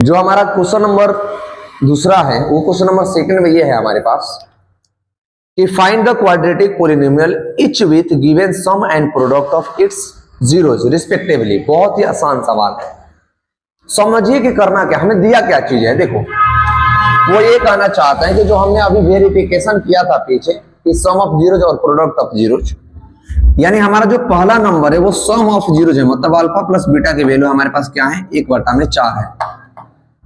जो हमारा question number दूसरा है वो क्वेश्चन नंबर सेकंड में ये है हमारे पास कि find the quadratic polynomial each with given sum and product of its zeroes respectively. बहुत ही आसान सवाल है, समझिए कि करना क्या, हमें दिया क्या चीज है। देखो वो ये कहना चाहते हैं कि जो हमने अभी वेरिफिकेशन किया था पीछे कि सम ऑफ जीरोज और प्रोडक्ट ऑफ जीरोज, यानी हमारा जो पहला नंबर है वो सम ऑफ जीरोज है, मतलब अल्फा प्लस बीटा के वैल्यू हमारे पास क्या है, 1/4 है।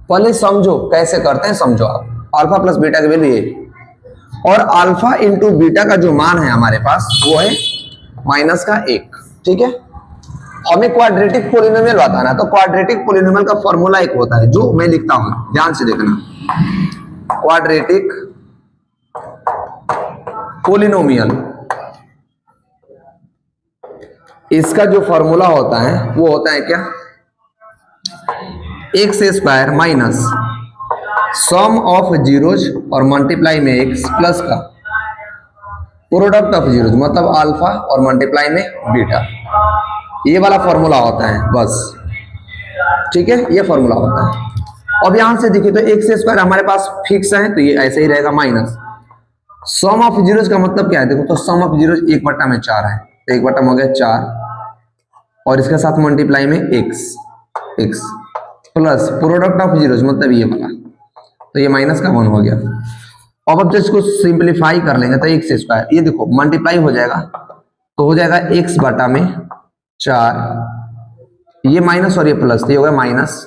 पहले समझो कैसे करते हैं, समझो आप। अल्फा प्लस बीटा के वैल्यू ये, और अल्फा इंटू बीटा का जो मान है हमारे पास वो है -1। ठीक है, हमें क्वाड्रेटिक पोलिनोमियल बताना है, तो क्वाड्रेटिक पोलिनोमियल का फॉर्मूला एक होता है जो मैं लिखता हूं, ध्यान से देखना। क्वाड्रेटिक पोलिनोमियल, इसका जो फॉर्मूला होता है वो होता है क्या, x² minus sum of zeros और मल्टीप्लाई में x प्लस का प्रोडक्ट ऑफ जीरोज, मतलब अल्फा और मल्टीप्लाई में बीटा। ये वाला फॉर्मूला होता है बस। ठीक है, ये फॉर्मूला होता है। अब यहां से देखिए तो x² हमारे पास फिक्स है तो ये ऐसे ही रहेगा, माइनस सम ऑफ जीरोज का मतलब क्या है, देखो तो सम ऑफ जीरोज 1/4 है, तो 1 हो गया 4, और इसके साथ मल्टीप्लाई में x plus product of zeros मतलब ये वाला, तो ये -1 हो गया। अब जब इसको सिंपलीफाई कर लेंगे तो x², ये देखो मल्टीप्लाई हो जाएगा तो हो जाएगा x/4, ये माइनस और ये प्लस, तो ये हो गया माइनस।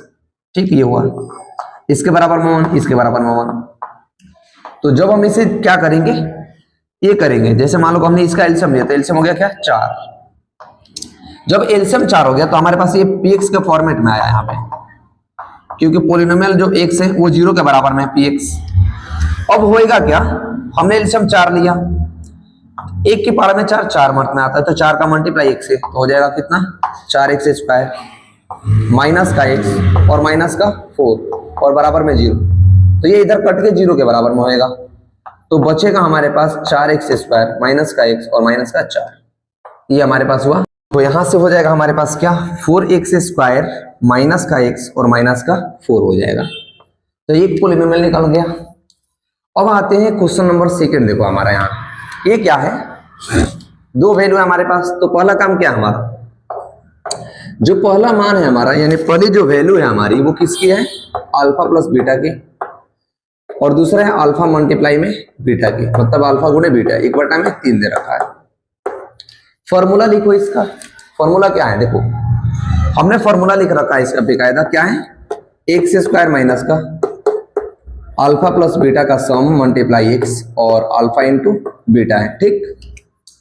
ठीक, ये हुआ इसके बराबर में 1, इसके बराबर में 1। तो जब हम इसे क्या करेंगे, ये करेंगे, जैसे मान लो हमने इसका एलसीएम लिया तो एलसीएम हो गया क्या 4। जब एलसीएम 4 हो गया तो हमारे पास ये px के फॉर्मेट में आया यहाँ पे, क्योंकि पोलिनोमियल जो x है वो 0 के बराबर में है px। अब होएगा क्या, हमने एलसीएम 4 लिया, 1 की पावर में 4 4 में आता है, तो 4 का मल्टीप्लाई 1 से तो हो जाएगा कितना, 4x² माइनस का x और माइनस का 4 और बराबर में 0, तो ये इधर कट के 0 के बराबर में होएगा, तो बचेगा हमारे पास 4x² माइनस का x और माइनस का 4, ये हमारे पास हुआ। तो यहां से हो जाएगा हमारे पास क्या, 4x² माइनस का x और माइनस का 4 हो जाएगा, तो ये पोलिनोमियल निकल गया। अब आते हैं क्वेश्चन नंबर सेकंड। देखो हमारा यहाँ ये क्या है, दो वैल्यू है हमारे पास, तो पहला काम क्या है हमारा, जो पहला मान है हमारा, यानी पहली जो वैल्यू है हमारी वो किसकी है, अल्फा प्लस बीटा की, और दूसरा है अल्फा मल्टीप्लाई में बीटा की, मतलब अल्फा गुणे बीटा, 1/3 दे रखा है। फॉर्मूला लिखो, इसका फॉर्मूला क्या है, देखो हमने फॉर्मूला लिख रखा है इसका बेकायदा, क्या है, x² माइनस का अल्फा प्लस बीटा का सम मल्टीप्लाई x और अल्फा इंटू बीटा है। ठीक,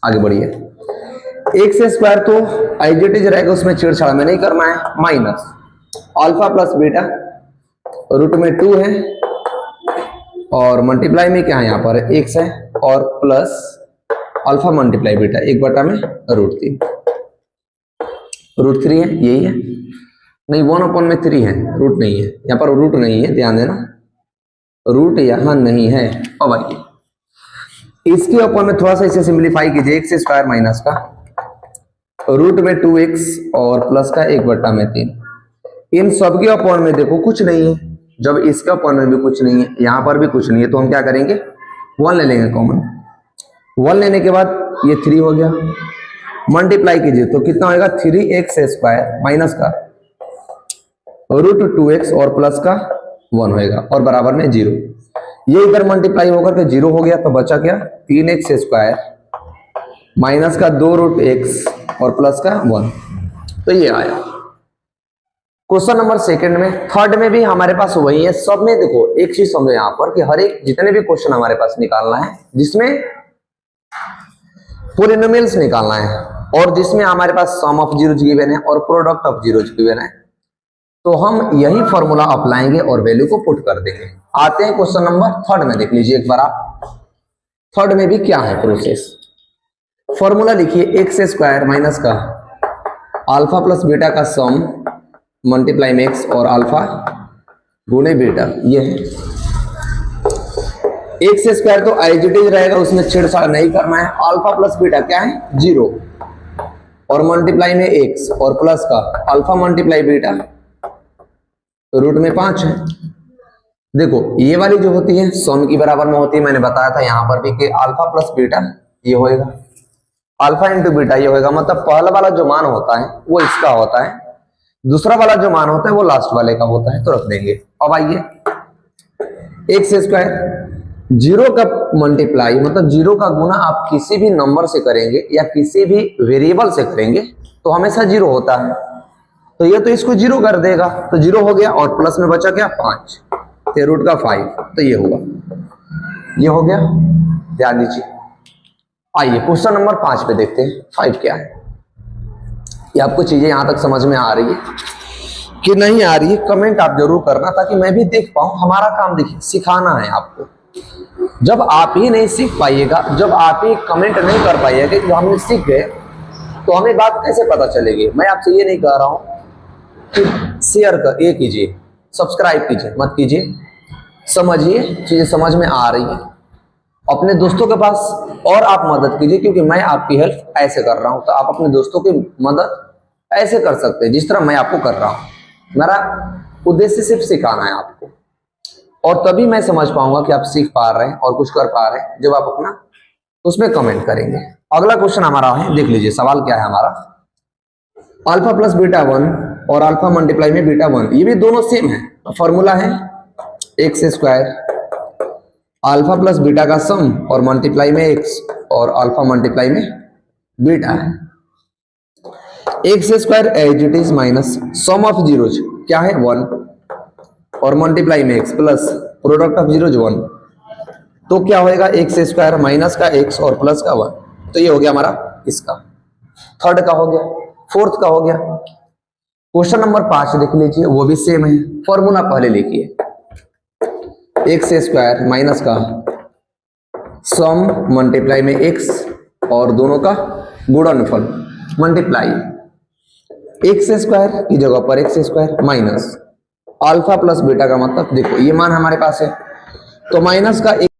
आगे बढ़िए। x² तो एज इट इज रहेगा, उसमें छेड़छाड़ में नहीं करना है, minus alpha plus beta root में 2 है, और मल्टीप्लाई में क्या है यहाँ पर x है, और प्लस अल्फा मल्टीप्लाई बीटा 1/√3, √3 है, यही है, नहीं 1/3 है, रूट नहीं है यहाँ पर, रूट नहीं है, ध्यान देना, रूट यहाँ नहीं है। अब आइए इसके अपन में थोड़ा सा इसे सिंप्लीफाई कीजिए, x² माइनस का रूट में 2x और प्लस का 1/3, इन सब के अपॉन में देखो कुछ नहीं है, जब इसके अपॉन में भी कुछ नहीं है, यहाँ पर भी कुछ नहीं है, तो हम क्या करेंगे 1 ले लेंगे कॉमन। 1 लेने के बाद ये 3 हो गया, मल्टीप्लाई कीजिए तो कितना होगा, 3x² माइनस का रूट 2x और प्लस का 1 होएगा, और बराबर में 0। ये इधर मल्टीप्लाई होकर के 0 हो गया, तो बचा क्या, 3x² माइनस का 2√x और प्लस का 1, तो ये आया। क्वेश्चन नंबर सेकंड में, थर्ड में भी हमारे पास वही है। सब में देखो एक चीज समझो यहाँ पर कि हर एक जितने भी क्वेश्चन हमारे पास निकालना है जिसमें पोलिनोमियल्स निकालना है, और जिसमें हमारे पास सम ऑफ जीरोज गिवन है और प्रोडक्ट ऑफ जीरोज गिवन है, तो हम यही फॉर्मूला अप्लाएंगे और वैल्यू को पुट कर देंगे। आते हैं क्वेश्चन नंबर थर्ड में, देख लीजिए एक बार आप, थर्ड में भी क्या है प्रोसेस। फॉर्मूला लिखिए, x² माइनस का अल्फा प्लस बीटा का सम मल्टीप्लाई में x और अल्फा गुणे बीटा, ये है। x² तो एज इट इज रहेगा, उसमें छेड़छाड़ नहीं करना है। अल्फा प्लस बीटा क्या है 0, और मल्टीप्लाई में x और प्लस का अल्फा मल्टीप्लाई बीटा तो रूट में 5 है। देखो ये वाली जो होती है सम की बराबर में होती है, मैंने बताया था यहां पर भी कि अल्फा प्लस बीटा ये होएगा, अल्फा इंटू बीटा ये होएगा। मतलब पहला वाला जो मान होता है वो इसका होता है, दूसरा वाला जो मान होता है वो लास्ट वाले का होता है। तो रख देंगे। अब आइए एक्स स्क्वायर, जीरो का मल्टीप्लाई मतलब जीरो का गुना आप किसी भी नंबर से करेंगे या किसी भी वेरिएबल से करेंगे तो हमेशा जीरो होता है। तो ये तो इसको जीरो कर देगा, तो जीरो हो गया और प्लस में बचा क्या 5, तो रूट का 5, तो ये होगा, ये हो गया। ध्यान दीजिए। आइए क्वेश्चन नंबर 5 पे देखते हैं 5 क्या है। ये आपको चीजें यहां तक समझ में आ रही है कि नहीं आ रही है, कमेंट आप जरूर करना ताकि मैं भी देख पाऊं। हमारा काम देखिए सिखाना है आपको। जब आप ही नहीं सीख पाइएगा, जब आप ही कमेंट नहीं कर पाइएगा कि हमने सीख गए, तो हमें बात कैसे पता चलेगी। मैं आपसे ये नहीं कह रहा हूं कि शेयर कर ये कीजिए, सब्सक्राइब कीजिए, मत कीजिए। समझिए, चीजें समझ में आ रही है, अपने दोस्तों के पास और आप मदद कीजिए, क्योंकि मैं आपकी हेल्प ऐसे कर रहा हूं तो आप अपने दोस्तों की मदद ऐसे कर सकते हैं जिस तरह मैं आपको कर रहा हूं। मेरा उद्देश्य सिर्फ सिखाना है आपको, और तभी मैं समझ पाऊंगा कि आप सीख पा रहे हैं और कुछ कर पा रहे हैं जब आप अपना उसमें कमेंट करेंगे। अगला क्वेश्चन हमारा है, देख लीजिए सवाल क्या है हमारा। अल्फा प्लस बीटा 1 और अल्फा मल्टीप्लाई में बीटा 1, ये भी दोनों सेम है। फॉर्मूला है x square, alpha plus beta का सम और मल्टीप्लाई में एक्स और अल्फा मल्टीप्लाई में बीटा है। X square as it is minus sum of zeroes क्या है 1 और मल्टीप्लाई में x plus product of zeroes 1, तो क्या होएगा एक्स स्क्वायर माइनस का एक्स और प्लस का 1। तो ये हो गया हमारा इसका, थर्ड का हो गया, फोर्थ का हो गया। क्वेश्चन नंबर 5 देख लीजिए, वो भी सेम है। फॉर्मूला पहले लिखिए, एक्स स्क्वायर माइनस का सम मल्टीप्लाई में एक्स और दोनों का गुणनफल मल्टीप्लाई, एक्स स्क्वायर की जगह पर x square minus alpha plus beta का मतलब देखो ये मान हमारे पास है, तो माइनस का